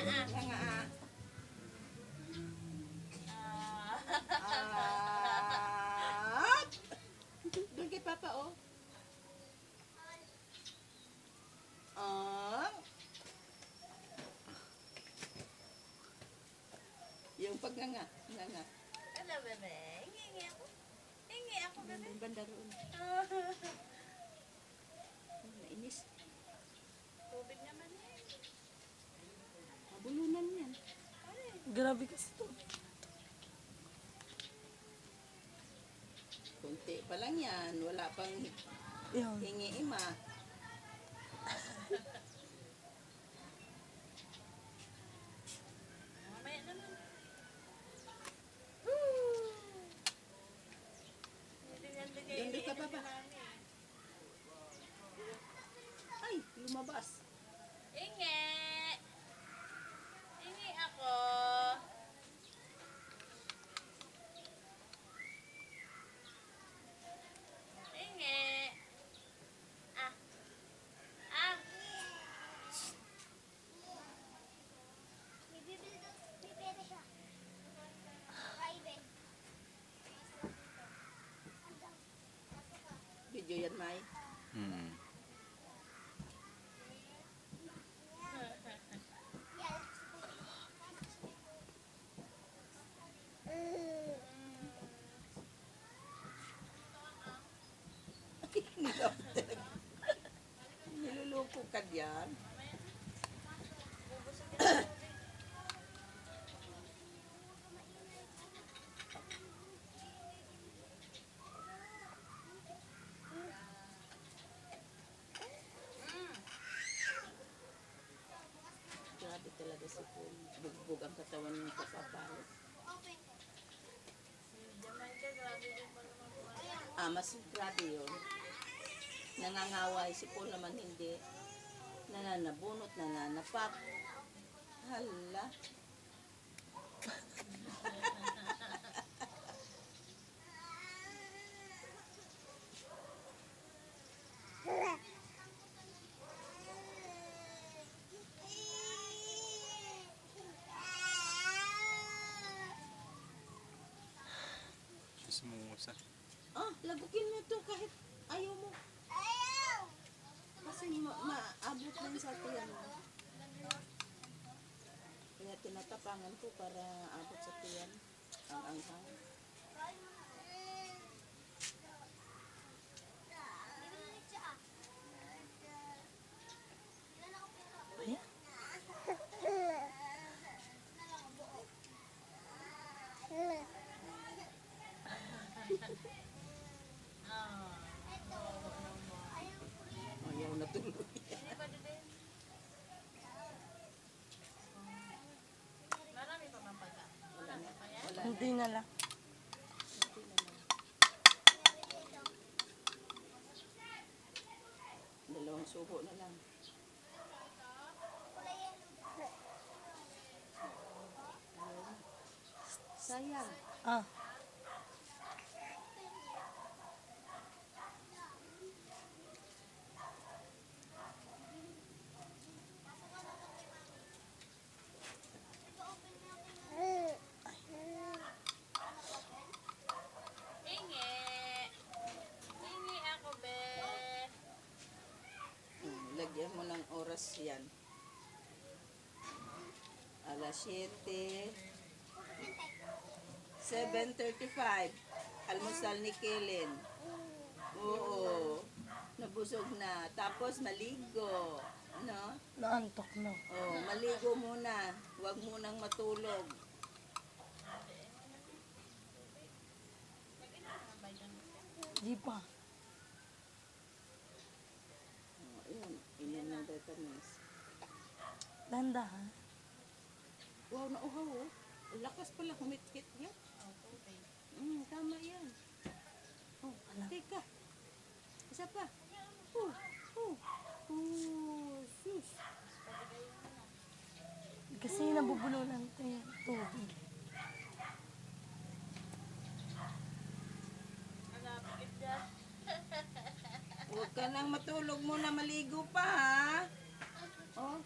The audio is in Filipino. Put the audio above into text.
Nga nga. Doon kay Papa, oh. Yung pagnganga. Nga. Ano, bebe? Hingi ako. Hingi ako, bebe. Yung banda roon. Nainis. Tubig naman yan. Mabulunan yan. Grabe kasi to. Kunti pa lang yan. Wala pang Yan. hingi ima. Mamaya naman. Doon ka, Papa. Ay, lumabas. Hingi. Hingi ako. Hingi. Ah. Ah. Video yan, May. Nilulupo ka diyan. Grabe talaga si Paul. Bugbog ang katawan ng kapapalit. Mas grabe yun. Nangangaway si Paul naman hindi. Nananabunot, nananapak. Hala. Sumusa. Lagukin mo ito kahit ayaw mo. Kasi maabot lang sa tiyan mo. Kaya tinatapangan ko para abot sa tiyan. Ang anghang. Ayan. Ayaw na tuloy. Marami pa bang pagka? Wala na. Wala na. Hindi na lang. Hindi na lang. Dalawang subo na lang. Sayang. Hingi. Hingi ako, be. Lagyan mo ng oras yan. Alas 7. 7:35. Almusal ni Kellen. Oo. Nabusog na. Tapos maligo. No? Naantok na. Oh, maligo muna. Huwag munang matulog. Di pa. Oh, yun. Inom ng vitamins. Danda ha. Wow, nauhaw oh. Lakas pala humitkit yan. Tama yan. Oh, teka. Isa pa. Sus. Kasi nabubulunan ito yung tubig. Malapit dyan. Huwag ka nang matulog muna, maligo pa ha. Oh,